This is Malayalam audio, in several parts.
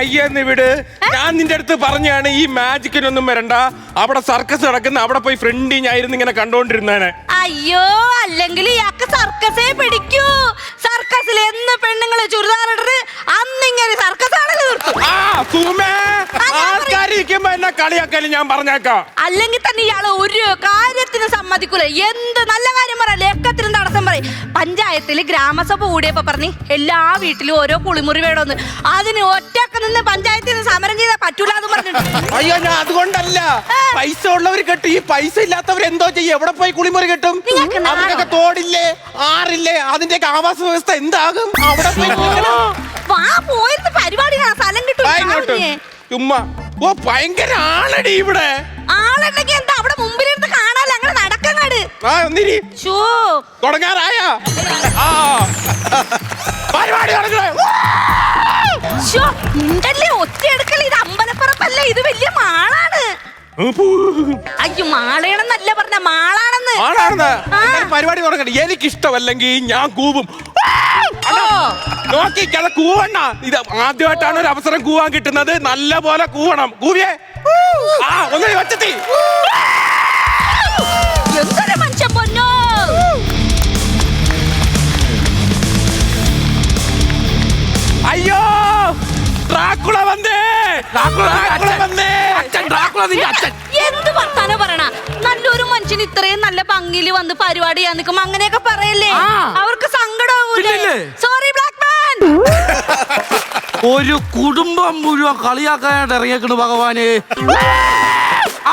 കയ്യെന്ന് വിട്. ഞാൻ നിന്റെ അടുത്ത് പറഞ്ഞാണ് ഈ മാജിക്കിനൊന്നും വരണ്ട. അവിടെ സർക്കസ് നടക്കുന്ന അവിടെ പോയി ഫ്രണ്ടി ഞായിരുന്നു ഇങ്ങനെ കണ്ടോണ്ടിരുന്നേനെ. അയ്യോ, അല്ലെങ്കിൽ ഇയാൾക്ക് സർക്കസേ പിടിക്കൂ. സർക്കസിൽ എന്ന് പെണ്ണുങ്ങള് ചുരിദാറിട്ട് അന്നിങ്ങനെ സർക്കസ് ആണല്ലോ. ആൾക്കാരിക്കുമ്പോ എന്നെ കളിയാക്കാലും ഞാൻ പറഞ്ഞേക്കാം. അല്ലെങ്കിൽ തന്നെ ഇയാള് ഒരു കാര്യത്തിന് സമ്മതിക്കൂല. എന്ത് നല്ല കാര്യം പറയല്ലേ എക്കത്തിനും തടസ്സം പറയും. പഞ്ചായത്തില് ഗ്രാമസഭ കൂടിയപ്പോ പറഞ്ഞ് എല്ലാ വീട്ടിലും ഓരോ കുളിമുറി വേണമെന്ന്. അതിന് ഒറ്റക്ക് നിന്ന് പഞ്ചായത്തിൽ സമരം ചെയ്താൽ പറ്റൂല എന്ന് പറഞ്ഞിട്ടുണ്ട്. അയ്യോ, ഞാൻ അതുകൊണ്ടല്ല. പൈസ ഉള്ളവർ കെട്ടും, ഈ പൈസ ഇല്ലാത്തവർ എന്തോ ചെയ്യും? എവിടെ പോയി കുളിമുറി കെട്ടും? അവർക്കൊക്കെ തോടില്ലേ, ആറില്ലേ, അതിന്റെയൊക്കെ ആവാസ വ്യവസ്ഥ എന്താകും? അവിടെ പോയിരുന്ന പരിപാടി സ്ഥലം കിട്ടും ചുമ്മാ. ഓ, ഭയങ്കര ആളടി ഇവിടെ. ആളുണ്ടെങ്കിൽ എന്താ അവിടെ മുമ്പിലിരുന്ന് കാണാല്ലോ. അങ്ങനെ നടക്കങ്ങാട് തുടങ്ങാറായ പരിപാടി ഉണ്ടല്ലേ ഒറ്റയെടുക്കൽ. ഇത് അമ്പലപ്പുറപ്പല്ല, ഇത് വലിയ മാളാണ്. അയ്യോ, മാളയാണെന്നല്ല പറഞ്ഞ മാളാണെന്ന്. പരിപാടി തുടങ്ങട്ടെ. എനിക്കിഷ്ടമല്ലെങ്കിൽ ഞാൻ കൂവും. നോക്കിക്കഥ കൂവണ്ണ. ഇത് ആദ്യമായിട്ടാണ് ഒരു അവസരം കൂവാൻ കിട്ടുന്നത്. നല്ല പോലെ കൂവണം. കൂവിയേ ഒന്നിനി വച്ചത്തി. എന്തൊരു മനുഷ്യൻ പൊന്നോ. അയ്യോ, ഡ്രാക്കുള വന്നേ. എന്ത് വർത്താനം പറയണ? നല്ലൊരു മനുഷ്യൻ ഇത്രയും നല്ല ഭംഗിയിൽ വന്ന് പരിപാടി ചെയ്യാൻ നിൽക്കും. അങ്ങനെയൊക്കെ പറയല്ലേ, അവർക്ക് സങ്കടമാവൂലേ? Sorry black man. ഒരു കുടുംബം മുഴുവൻ കളിയാക്കാനായിട്ട് ഇറങ്ങിയേക്കണു ഭഗവാന്.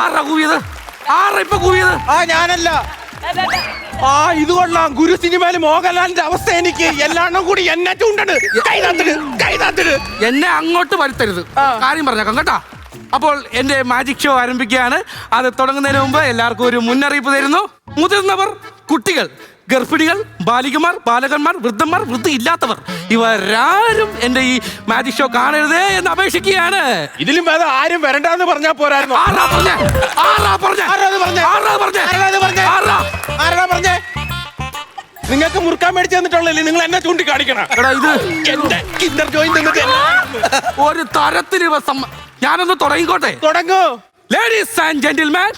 ആരാ കൂവിയത്? ഇപ്പൊ കൂവിയത്? ഞാനല്ല. ഇത് കൊള്ളാം. ഗുരു സിനിമയില് മോഹൻലാലിന്റെ അവസ്ഥ എനിക്ക്. എല്ലാണ്ണം കൂടി എന്നെ ചൂണ്ടട്. കൈതാത്തിട്. എന്നെ അങ്ങോട്ട് വരുത്തരുത്. കാര്യം പറഞ്ഞേക്കാം കേട്ടാ. അപ്പോൾ എന്റെ മാജിക് ഷോ ആരംഭിക്കുകയാണ്. അത് തുടങ്ങുന്നതിന് മുമ്പ് എല്ലാവർക്കും ഒരു മുന്നറിയിപ്പ് തരുന്നു. മുതിർന്നവർ, കുട്ടികൾ, ഗർഭിണികൾ, ബാലികമാർ, ബാലകന്മാർ, വൃദ്ധന്മാർ, വൃദ്ധയില്ലാത്തവർ ഇവരാരും എന്റെ ഈ മാജിക് ഷോ കാണരുതേ എന്ന് അപേക്ഷിക്കുകയാണ്. ഇതിലും വേറെ ആരും വരണ്ടെന്ന് പറഞ്ഞാൽ പോരായിരുന്നു. നിങ്ങൾക്ക് മുറുക്കാൻ മേടിച്ചു തന്നിട്ടുള്ളല്ലേ? നിങ്ങൾ എന്നെ ചൂണ്ടിക്കാണിക്കണം. ഇത് ഒരു തരത്തിൽ ഞാനൊന്ന് തുടങ്ങിക്കോട്ടെ. തുടങ്ങൂ. Ladies and gentleman,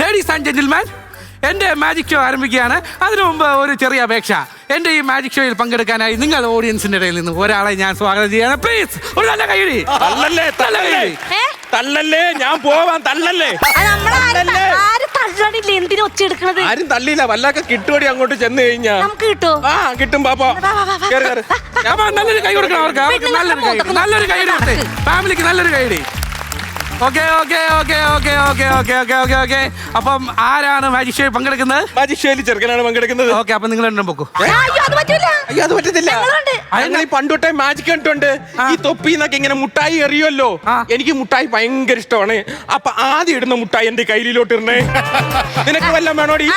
ladies and gentleman, എന്റെ മാജിക് ഷോ ആരംഭിക്കുകയാണ്. അതിനു മുമ്പ് ഒരു ചെറിയ അപേക്ഷ. എന്റെ ഈ മാജിക് ഷോയിൽ പങ്കെടുക്കാനായി നിങ്ങൾ ഓഡിയൻസിന്റെ ഇടയിൽ നിന്ന് ഒരാളെ ഞാൻ സ്വാഗതം ചെയ്യാണ്. പ്ലീസ് ഒരു നല്ല കൈയടി. തള്ളല്ലേ, ഞാൻ പോവാൻ. തള്ളല്ലേ. ആരും തള്ളിയില്ല. വല്ലൊക്കെ കിട്ടുപടി അങ്ങോട്ട് ചെന്ന് കഴിഞ്ഞാ കിട്ടും. പാപ്പാ നല്ലൊരു കൈ കൊടുക്കണം അവർക്ക്. നല്ലൊരു കൈയടി. ഫാമിലിക്ക് നല്ലൊരു കൈയടി. ഓക്കെ. അപ്പം ആരാണ് മാജിക് ഷോയിൽ പങ്കെടുക്കുന്നത്? മാജിക് ഷോയിൽ ചെറുക്കനാണ് പങ്കെടുക്കുന്നത്. ഓക്കെ, അപ്പൊ നിങ്ങൾ രണ്ടും പൊക്കോ. അയ്യോ, അത് പറ്റത്തില്ല. ഞങ്ങൾ ഈ പണ്ടുതൊട്ടേ മാജിക് കണ്ടിട്ടുണ്ട്. ഈ തൊപ്പിന്നൊക്കെ ഇങ്ങനെ മുട്ടായി എറിയുമല്ലോ. എനിക്ക് മുട്ടായി ഭയങ്കര ഇഷ്ടമാണ്. അപ്പൊ ആദ്യം ഇടുന്ന മുട്ടായി എന്റെ കയ്യിലോട്ട് ഇടണേ. നിനക്ക് വല്ലതും വേണോടി?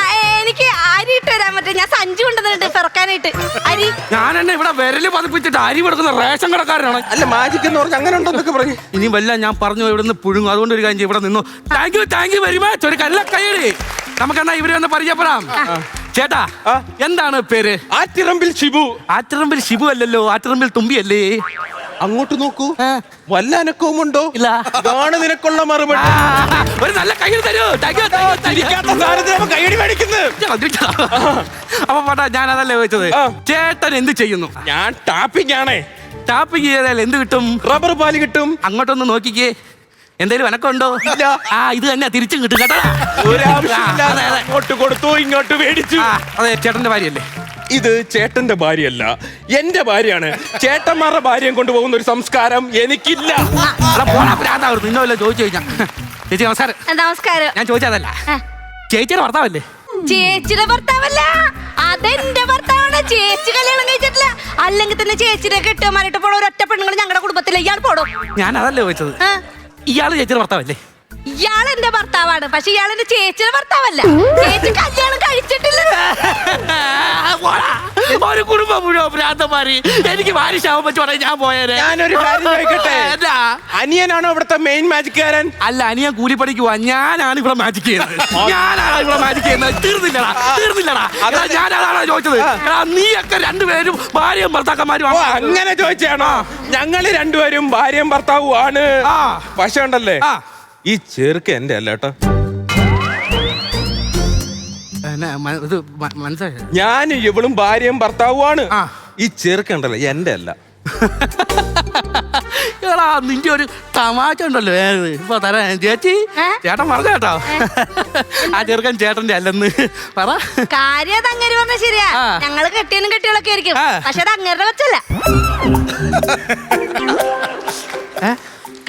എനിക്ക് അരി ഇട്ട് തരാൻ പറ്റും. ഞാൻ സഞ്ചി കൊണ്ടുവന്നിട്ട് പെറുക്കാനായിട്ട് അരി. ഞാൻ എന്നെ ഇവിടെ വിരല് പതിപ്പിച്ചിട്ട് അരി കൊടുക്കുന്ന റേഷൻ കടക്കാരനാണ്. അല്ല, മാജിക് എന്ന് പറഞ്ഞാൽ അങ്ങനെ ഉണ്ടെന്നൊക്കെ പറഞ്ഞു. ഇനി വല്ല ഞാൻ പറഞ്ഞു ഇവിടുന്ന് പുഴുങ്ങും. അതുകൊണ്ട് ഒരു കാര്യം ഇവിടെ നിന്നു. Thank you very much. ഒരു കല്ല കൈയടി. നമുക്കെന്നാ ഇവരെ ഒന്ന് പരിചയപ്പെടാം. ചേട്ടാ, എന്താണ് പേര്? ആറ്റിറമ്പിൽ ഷിബു. ആറ്റിറമ്പിൽ ഷിബു അല്ലല്ലോ, ആറ്റിറമ്പിൽ തുമ്പി അല്ലേ? അങ്ങോട്ട് നോക്കൂ. വല്ല അനക്കവും ഉണ്ടോ? ഇല്ല. ഇതാണ് നിനക്കുള്ള മറുപടി. ഒരു നല്ല കൈയ്യടി തരൂ. കൈയടി മേടിക്കുന്നത്. അപ്പൊ പാട്ടാ, ഞാൻ അതല്ലേ ചോദിച്ചത്. ചേട്ടൻ എന്ത് ചെയ്യുന്നു? ഞാൻ ടാപ്പിംഗ് ആണേ. ടാപ്പിംഗ് ചെയ്താൽ എന്ത് കിട്ടും? റബ്ബർ പാല് കിട്ടും. അങ്ങോട്ടൊന്ന് നോക്കിക്കേ. എന്തേലും എനക്കുണ്ടോ? ഇല്ല. ഇത് തന്നെ തിരിച്ചും കിട്ടും കേട്ടോ. അങ്ങോട്ട് കൊടുത്തു, ഇങ്ങോട്ട് മേടിച്ചു. അതെ, ചേട്ടന്റെ ഭാര്യയല്ലേ? ഇത് ചേട്ടന്റെ ഭാര്യയല്ല, എന്റെ ഭാര്യയാണ്. ചേട്ടന്മാരുടെ ഭാര്യയും കൊണ്ടുപോകുന്ന ഒരു സംസ്കാരം എനിക്കില്ല. നിന്നല്ല ചോദിച്ചു കഴിഞ്ഞാ. ചേച്ചി നമസ്കാരം. നമസ്കാരം. ഞാൻ ചോദിച്ചതല്ല, ചേച്ചിയുടെ ഭർത്താവല്ലേ? ചേച്ചിയുടെ ഭർത്താവല്ല, അതെന്റെ ഭർത്താവാണ്. ചേച്ചി കല്യാണം കഴിച്ചിട്ടില്ല. അല്ലെങ്കിൽ തന്നെ ചേച്ചിയുടെ കെട്ടുമാരിട്ട് പോണ ഒരൊറ്റ പെണ്ണുങ്ങൾ ഞങ്ങളുടെ കുടുംബത്തിലെ. ഇയാൾ പോടും. ഞാൻ അതല്ലേ ചോദിച്ചത്. ഇയാള് ചേച്ചിയുടെ ഭർത്താവല്ലേ? ഇയാൾ എന്റെ ഭർത്താവാണ്, പക്ഷെ ഇയാൾ എന്റെ ചേച്ചിയുടെ ഭർത്താവല്ല. ചേച്ചി കല്യാണം കഴിച്ചിട്ടില്ല. ഒരു കുടുംബം മുഴുവൻ ഭ്രാന്തമാരി. എനിക്ക് ഭാര്യശാപം വെച്ച് പറയാൻ ഞാൻ പോയേനെ. ഞാനൊരു കാര്യം ചോദിക്കട്ടെ. അനിയനാണോ ഇവിടുത്തെ മെയിൻ മാജിക്കാരൻ? അല്ല, അനിയൻ കൂലിപ്പണിക്ക് പോവാ. ഞാനാണ് ഇവിടെ മാജിക് ചെയ്യുന്നത്. ഞാനാണ് ഇവിടെ മാജിക് ചെയ്യുന്നത്. തീർന്നില്ലടാ. എടാ, ഞാനതാണ് ചോദിച്ചത്. എടാ, നീയൊക്കെ രണ്ടുപേരും ഭാര്യയും ഭർത്താക്കന്മാരും ഓ, അങ്ങനെ ചോദിച്ചാണോ? ഞങ്ങള് രണ്ടുപേരും ഭാര്യയും ഭർത്താവും ആണ്. പക്ഷെ ഉണ്ടല്ലേ, ഈ ചെറുക്ക എന്റെ അല്ല കേട്ടോ. ഇത് മനസ്സിലായി. ഞാൻ ഇവളും ഭാര്യയും ഭർത്താവും ആണ്. ഈ ചെറുക്ക ഉണ്ടല്ലോ എന്റെ അല്ല. എടാ, നിന്റെ ഒരു തമാശ ഉണ്ടല്ലോ. ഇപ്പൊ തരാ ചേച്ചി. ചേട്ടൻ പറഞ്ഞ കേട്ടോ, ആ ചെറുക്കൻ ചേട്ടന്റെ അല്ലെന്ന് പറ. കാര്യം അത് അങ്ങനെ പറഞ്ഞ ശരിയാ. ഞങ്ങള് കെട്ടിയനും കെട്ടികളൊക്കെ ആയിരിക്കും, പക്ഷെ അത് അങ്ങേരുടെ കൊച്ചല്ല.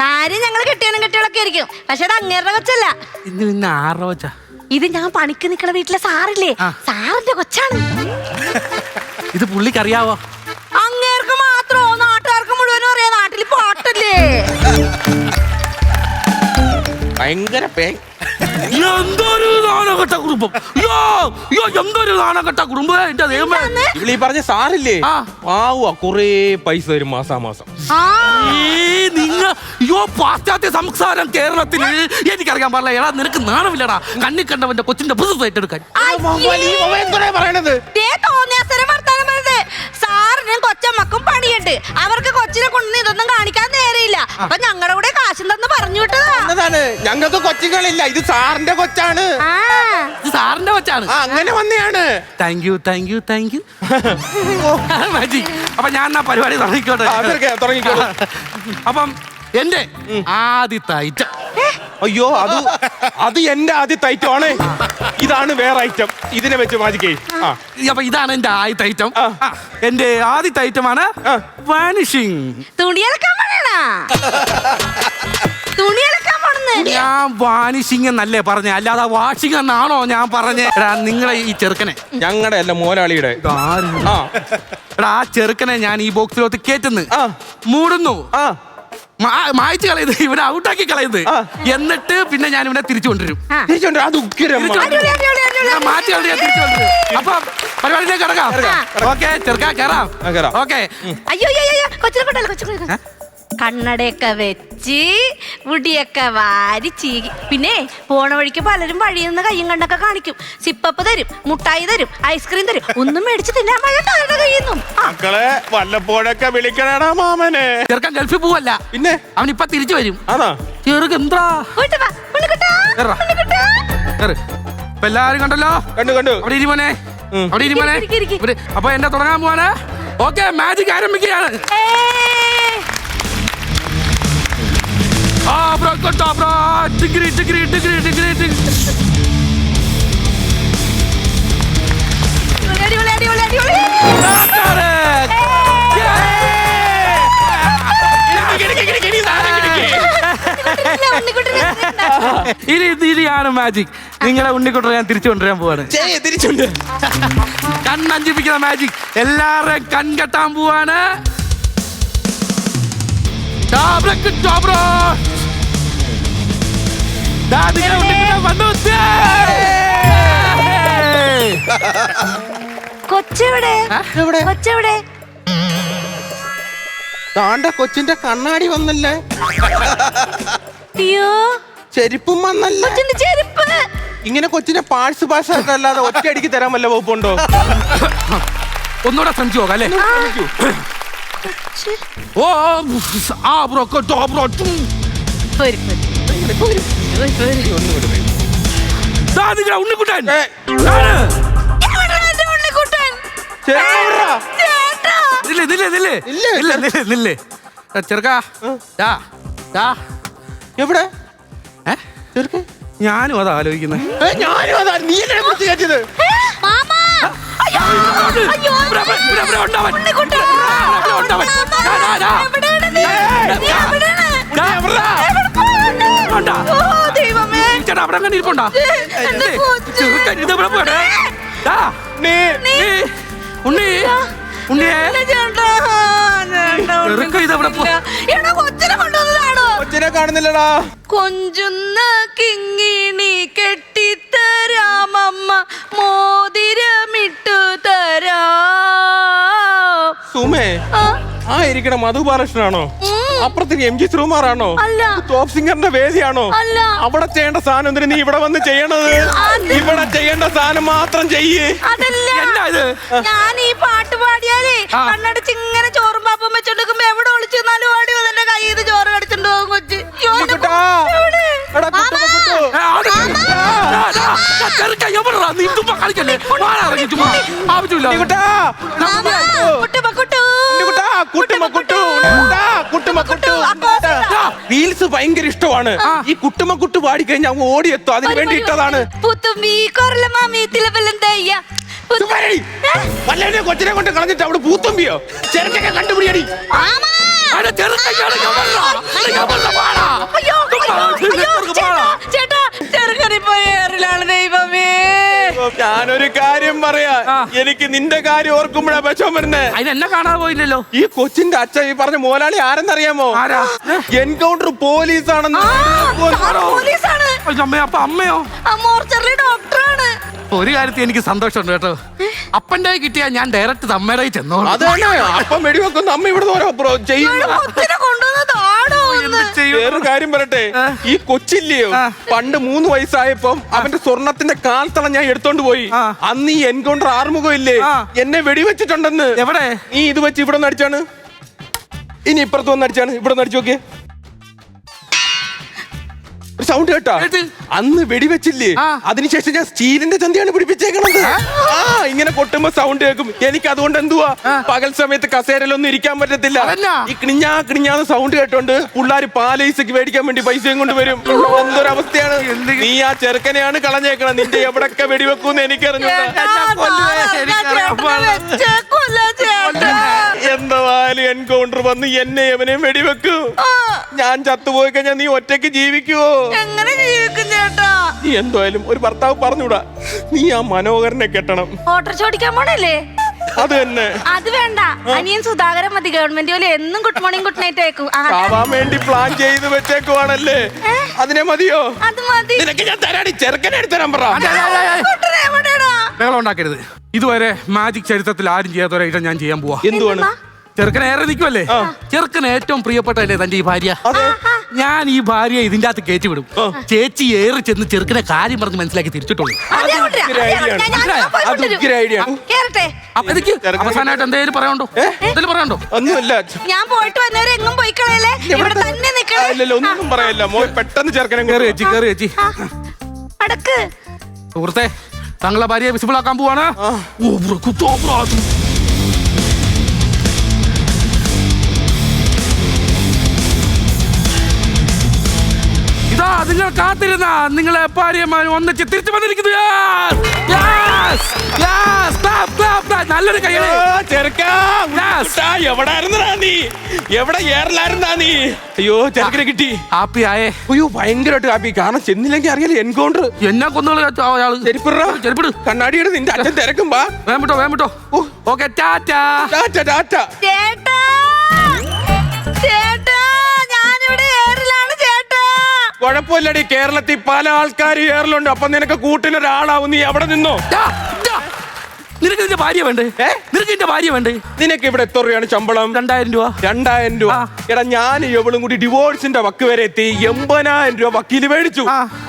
കാര്യം ഞങ്ങള് കെട്ടിയനും കെട്ടികളൊക്കെ ആയിരിക്കും, പക്ഷെ അത് അങ്ങേരുടെ കൊച്ചല്ല. ഇന്ന് പിന്നെ ആരുടെ കൊച്ചാ? ഇത് ഞാൻ പണിക്ക് നിക്കണ വീട്ടിലെ സാറില്ലേ, സാറിന്റെ കൊച്ചാണ്. ഇത് പുള്ളിക്കറിയാവോ? അങ്ങേർക്ക് മാത്രോ? നാട്ടുകാർക്ക് മുഴുവനും അറിയാം. നാട്ടിൽ പാട്ടല്ലേ. ഭയങ്കര എന്തൊരു നാണകെട്ട കുടുംബം. എന്തൊരു നാണകെട്ട കുടുംബം. എന്റെ ദൈവമേ, ഇവിടെ ഈ പറഞ്ഞ സാറില്ലേ, കൊറേ പൈസ തരും മാസാമാസം. പാശ്ചാത്യ സംസ്കാരം കേരളത്തിൽ എനിക്കറിയാൻ പാടില്ല. എടാ, നിനക്ക് നാണമില്ലടാ കണ്ണി കണ്ടവന്റെ കൊച്ചിന്റെ ബിസിനസ് ഏറ്റെടുക്കാൻ. സാറിനും കൊച്ചമ്മക്കും പണിയുണ്ട്. അവർക്ക് കൊച്ചിനെ കൊണ്ട് ഇതൊന്നും കാണിക്കാൻ നേരെയില്ല. അപ്പൊ ഞങ്ങളുടെ കൂടെ കാശും തന്ന് പറഞ്ഞു വിട്ടതാണ്. ഞങ്ങൾക്ക് കൊച്ചുകളില്ല, ഇത് സാറിന്റെ കൊച്ചാണ്. സാറിന്റെ കൊച്ചാണ്. അങ്ങനെ വന്നെയാണ്. Thank you. അപ്പൊ ഞാൻ ആ പരിപാടി തുടങ്ങിക്കോട്ടെ. അപ്പം എന്റെ ആദ്യത്തെ ഐറ്റം. അയ്യോ, അത് എന്റെ ആദ്യത്തെ ഐറ്റം ആണ്. ഇതാണ് വേറെ ഐറ്റം. ഇതിനെ വെച്ച് മാജിക്കേ. അപ്പൊ ഇതാണ് എന്റെ ആദ്യത്തെ ഐറ്റം. എന്റെ ആദ്യത്തെ ഐറ്റമാണ് വാനിഷിംഗ്. തുണിയലക്കാൻ ഞാൻ വാനിഷിംഗ് എന്നല്ലേ പറഞ്ഞേ, അല്ലാതെ വാഷിംഗ് എന്നാണോ ഞാൻ പറഞ്ഞേ? എടാ, നിങ്ങളെ ഈ ചെറുക്കനെ, ഞങ്ങളുടെ അല്ല മോലാളിയുടെ. എടാ, ആ ചെറുക്കനെ ഞാൻ ഈ ബോക്സിലോട്ട് കേറ്റുന്നു, മൂടുന്നു, മായ്ച്ചു കളയുന്നത്, ഇവിടെ ഔട്ടാക്കി കളയുന്നത്, എന്നിട്ട് പിന്നെ ഞാൻ ഇവിടെ തിരിച്ചു കൊണ്ടുവരും. മാറ്റി കളഞ്ഞ് ഞാൻ തിരിച്ചു കൊണ്ടുവരും. അപ്പൊ പരിപാടിയിലേക്ക് കിടക്കാം. ഓക്കെ ചെറുക്കാ, കയറാം. ഓക്കെ. അയ്യോ കൊച്ചിനെ കണ്ണടയൊക്കെ വെച്ച് മുടിയൊക്കെ വാരി ചീകി. പിന്നെ പോണ വഴിക്ക് പലരും വഴിയിൽ നിന്ന് കയ്യും കണ്ടൊക്കെ കാണിക്കും. സിപ്പപ്പ് തരും, മുട്ടായി തരും, ഐസ്ക്രീം തരും. ഒന്നും മേടിച്ച് തിന്നാൻ വേണ്ട കഴിയുന്നു. മക്കളെ വല്ലപ്പോഴൊക്കെ വിളിക്കണടാ മാമനെ. ചെറുക്കൻ ഗൾഫിൽ പോവല്ല, പിന്നെ അവൻ ഇപ്പൊ തിരിച്ചു വരും. ചെറുക്ക് എന്താ എല്ലാരും കണ്ടല്ലോ. കണ്ടു. അവിടെ ഇരിമോനെ, അവിടെ ഇരിമോനെ. അപ്പൊ എന്നെ തുടങ്ങാൻ പോവാണ്. ഓക്കെ, മാജിക് ആരംഭിക്കുകയാണ്. ഇതാണ് മാജിക്. നിങ്ങളെ ഉണ്ണിക്കുട്ടനെ ഞാൻ തിരിച്ചു കൊണ്ടുവരാൻ പോവാണ്. കണ്ണഞ്ചിപ്പിക്കുന്ന മാജിക്. എല്ലാവരെയും കൺകെട്ടാൻ പോവാണ്. കൊച്ചെവിടെ? കൊച്ചിന്റെ കണ്ണാടി വന്നല്ലേ. അയ്യോ, ചെരുപ്പും വന്നല്ലേ. ചെരുപ്പ് ഇങ്ങനെ കൊച്ചിനെ പാഴ്സ് അല്ലാതെ ഒറ്റയടിക്ക് തരാൻ വല്ല വകുപ്പുണ്ടോ? ഒന്നുകൂടെ ശ്രമിച്ചു നോക്കാം അല്ലേ? ഉണ്ണിക്കുട്ടൻ ചെറുക്കാ, എവിടെ? ഞാനും അതാ ആലോചിക്കുന്നത്. ചേട്ടാ, അവിടെ അങ്ങനെ ഇരിപ്പുണ്ടാ? ഉണ്ണി, ഉണ്ണിയെ കൊച്ചിനെ കാണുന്നില്ലടാ. കൊഞ്ചുന്ന കിങ്ങിണി കെട്ടിത്തരാമമ്മ, മോതിരമിട്ടു തരാ. സുമേ, ഇരിക്കണ മധുബാലകൃഷ്ണനാണോ? അപ്പുറത്തിന് എം ജി ശ്രീകുമാറാണോ അല്ല. ടോപ്പ് സിംഗറിന്റെ വേദിയാണോ അല്ല. അവിടെ ചെയ്യേണ്ട സാധനം എന്തിനാ നീ ഇവിടെ വന്ന് ചെയ്യണത്? ഇവിടെ ചെയ്യേണ്ട സാധനം മാത്രം ചെയ്യ്. അതല്ല, എന്നാ ഇത്? ഞാൻ ഈ പാട്ട് പാടിയാലേ കണ്ണടച്ച് ഇങ്ങനെ ചോറും പാപ്പം വെച്ചോണ്ടിരിക്കുമ്പോ എവിടെ ഒളിച്ചു നിന്നാലും ഓടി വന്ന് എന്റെ കയ്യിൽ നിന്ന് ചോറ് കടിച്ചോണ്ട് പോകും കൊച്ചു. അയ്യോ, എന്റെ കുട്ടാ. എവിടെ? എടാ, കുട്ടു, കുട്ടു. നീ ചുമ്മാ കളിക്കല്ലേ? വാടാ, ഇറങ്ങി ചുമ്മാ. ആവശ്യമില്ല. കുട്ടാ. കുട്ടുമ്മ, കുട്ടു. കുട്ടാ, കുട്ടുമ്മ, കുട്ടു. കുട്ടാ, കുട്ടുമ്മ, കുട്ടു. റീൽസ് ഭയങ്കര ഇഷ്ടമാണ്. ഈ കുട്ടുമ്മ കുട്ടു പാടിക്കഴിഞ്ഞാൽ അങ്ങ് ഓടിയെത്തും. അതിന് വേണ്ടി ഇട്ടതാണ്. പുത്തുമ്പി കൊറല മാമി തിലബലം തയ്യ. സുമാരി, വല്ലവനെ കൊച്ചിനെ കൊണ്ട് കളഞ്ഞിട്ട് അവിടെ പൂത്തുമ്പിയോ ചെറുക്കൊക്കെ കണ്ടുപിടിയടി. അവിടെ ചെറുക്കയ്യാണ് ഞമ്മളാ. ഞമ്മളാ, വാടാ. അയ്യോ, അയ്യോ, അയ്യോ, ചേട്ടാ, ചേട്ടാ, ചെറുക്കനിപ്പോ ഏറിലാണ് ദൈവമേ. ഞാനൊരു കാര്യം പറയാ, എനിക്ക് നിന്റെ കാര്യം ഓർക്കുമ്പോഴാ വിഷം വരുന്നേ. അതിനെന്നെ കാണാൻ പോയില്ലല്ലോ. ഈ കൊച്ചിന്റെ അച്ഛൻ ഈ പറഞ്ഞ മോലാളി ആരെന്നറിയാമോ? ആരാ? എൻകൗണ്ടർ പോലീസാണെന്ന്. പോലീസാണ്. അമ്മയോ? അപ്പൊ അമ്മയോ? മോർച്ചറിലെ ഡോക്ടറാണ്. ഒരു കാര്യത്തിൽ എനിക്ക് സന്തോഷമുണ്ട് കേട്ടോ. അപ്പൻ്റെ കിട്ടിയാ ഞാൻ ഡയറക്റ്റ് അമ്മയുടെ ചെന്നോളൂ. അതാണ് അപ്പം വെടിവെക്കുന്ന അമ്മ ഇവിടെ ഓരോ ചെയ്യും. വേറൊരു കാര്യം പറയട്ടെ, ഈ കൊച്ചില്ലയോ പണ്ട് 3 വയസ്സായപ്പം അവന്റെ സ്വർണത്തിന്റെ കാൽത്തളം ഞാൻ എടുത്തോണ്ട് പോയി. അന്ന് ഈ എൻകൗണ്ടർ ആറുമുഖം ഇല്ലേ എന്നെ വെടിവെച്ചിട്ടുണ്ടെന്ന്. എവിടെ? നീ ഇത് വെച്ച് ഇവിടെ നടിച്ചാണ്, ഇനി ഇപ്പുറത്ത് വന്ന് അടിച്ചാണ്. ഇവിടെ നടിച്ചു നോക്കിയേ, സൗണ്ട് കേട്ടാ? അന്ന് വെടിവെച്ചില്ലേ, അതിനുശേഷം ഞാൻ സ്റ്റീലിന്റെ ചന്തയാണ് പിടിപ്പിച്ചേക്കണത്. ഇങ്ങനെ കൊട്ടുമ്പോ സൗണ്ട് കേൾക്കും. എനിക്ക് അതുകൊണ്ട് എന്തുവാ പകൽ സമയത്ത് കസേരയിലൊന്നും ഇരിക്കാൻ പറ്റത്തില്ല. ഈ കിണിഞ്ഞാന്ന് സൗണ്ട് കേട്ടോണ്ട് പിള്ളേര് പാലൈസക്ക് മേടിക്കാൻ വേണ്ടി പൈസയും കൊണ്ട് വരും. എന്തൊരവസ്ഥയാണ്. നീ ആ ചെറുക്കനെയാണ് കളഞ്ഞേക്കണം. നിന്റെ എവിടൊക്കെ വെടിവെക്കൂന്ന് എനിക്കറിഞ്ഞു. എന്തായാലും എൻകൗണ്ടർ വന്ന് എന്നെ എവനെയും വെടിവെക്കും. ഞാൻ ചത്തുപോയി കഴിഞ്ഞാൽ നീ ഒറ്റയ്ക്ക് ജീവിക്കുവോ? എങ്ങനെ ജീവിക്കും ചേട്ടാ? നീ എന്തായാലും ഒരു ഭർത്താവ് പറഞ്ഞൂടാ, നീ ആ മനോഹരനെ കെട്ടണം. ഓട്ടർഷ ഓടിക്കാൻ പോണല്ലേ? അത് തന്നെ. അത് വേണ്ട, അനിയൻ സുധാകരൻ മതി. ഗവൺമെന്റ് പോലെ എന്നും ഗുഡ് മോർണിംഗ് ഗുഡ് നൈറ്റ് ആയിരിക്കും. ആവാൻ വേണ്ടി പ്ലാൻ ചെയ്ത് വെച്ചേക്കുവാണല്ലേ? അതിനെ മതിയോ? അത് മതി. നിനക്ക് ഞാൻ തരാടി, ചെറുക്കനെ എടുത്തരാൻ പറ. ബഹളം ഉണ്ടാക്കരുത്. ഇതുവരെ മാജിക് ചരിത്രത്തിൽ ആരും ചെയ്യാത്ത ഒരു ഐറ്റം ഞാൻ ചെയ്യാൻ പോവാ. എന്തുവാണ്? ചെറുക്കൻ ഏറെ നിൽക്കുമല്ലേ? ചെറുക്കന് ഏറ്റവും പ്രിയപ്പെട്ടല്ലേ തന്റെ ഈ ഭാര്യ. ഞാൻ ഈ ഭാര്യയെ ഇതിന്റെ അകത്ത് കയറ്റിവിടും. ചേച്ചി ഏറി ചെന്ന് ചെറുക്കനെ കാര്യം പറഞ്ഞ് മനസ്സിലാക്കി തിരിച്ചിട്ടുള്ളൂ. അവസാനമായിട്ട് എന്തേലും പറയണ്ടോ? എന്തെങ്കിലും പറയണ്ടോ? ഒന്നുമില്ല. ഞാൻ പോയിട്ട് വന്നവരെ എങ്ങും പോയി കളയല്ലേ, ഇവിടെ തന്നെ നിൽക്കണേ. ഒന്നും പറയല്ല. മോൾ പെട്ടെന്ന് ചെറുക്കനെ കയറി ചേച്ചി. അടക്ക്. സുഹൃത്തെ, താങ്കളെ ഭാര്യയെ വിസിബിൾ ആക്കാൻ പോവാണ്. ഇതാ നിങ്ങൾ കാത്തിരുന്ന നിങ്ങളെ ഭാര്യമാരും ഒന്നിച്ച് തിരിച്ചു വന്നിരിക്കുന്നു. നല്ലൊരു കയ്യേ. എവിടായിരുന്നാ നീ? എവിടെ ഏറലായിരുന്നാ നീ? അയ്യോ, ചെറുക്കനെ കിട്ടി. ഹാപ്പി ആയേ? അയ്യോ, ഭയങ്കരമായിട്ട് ഹാപ്പി. കാരണം ചെന്നില്ലെങ്കിൽ അറിയാലോ എൻകൗണ്ടർ. എന്നെ കൊന്നുകളയാള്. ചെരുപ്പിട്, കണ്ണാടിയുടെ നിന്റെ അച്ഛൻ തിരക്കുമ്പോ വേമിട്ടോ. ഓക്കെ, ടാറ്റാ. ചേട്ടാ, ചേട്ടാ, ഞാനിവിടെ ഏറിലാണ് ചേട്ടാ. കുഴപ്പമില്ലടി, കേരളത്തിൽ പല ആൾക്കാർ ഏറലുണ്ട്. അപ്പൊ നിനക്ക് കൂട്ടിനൊരാളാവും. നീ എവിടെ നിന്നോ? നിനക്ക് നിന്റെ ഭാര്യ വേണ്ടേ? നിനക്ക് നിന്റെ ഭാര്യ വേണ്ടേ? നിനക്ക് ഇവിടെ എത്ര രൂപയാണ് ശമ്പളം? 2000 രൂപ. 2000 രൂപ. എടാ, ഞാൻ എവളും കൂടി ഡിവോഴ്സിന്റെ വക്ക് വരെ എത്തി 80,000 രൂപ വക്കീല് മേടിച്ചു.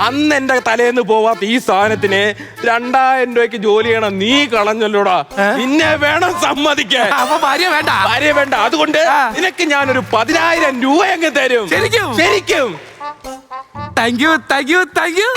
അന്ന് എന്റെ തലേന്ന് പോവാത്ത ഈ സാധനത്തിന് 2000 രൂപയ്ക്ക് ജോലി ചെയ്യണം. നീ കളഞ്ഞല്ലോടാ. നിന്നെ വേണം സമ്മതിക്കാൻ. അപ്പൊ ഭാര്യ വേണ്ട. അതുകൊണ്ട് നിനക്ക് ഞാനൊരു 10,000 രൂപ അങ്ങ് തരും. ശരിക്കും? Thank you.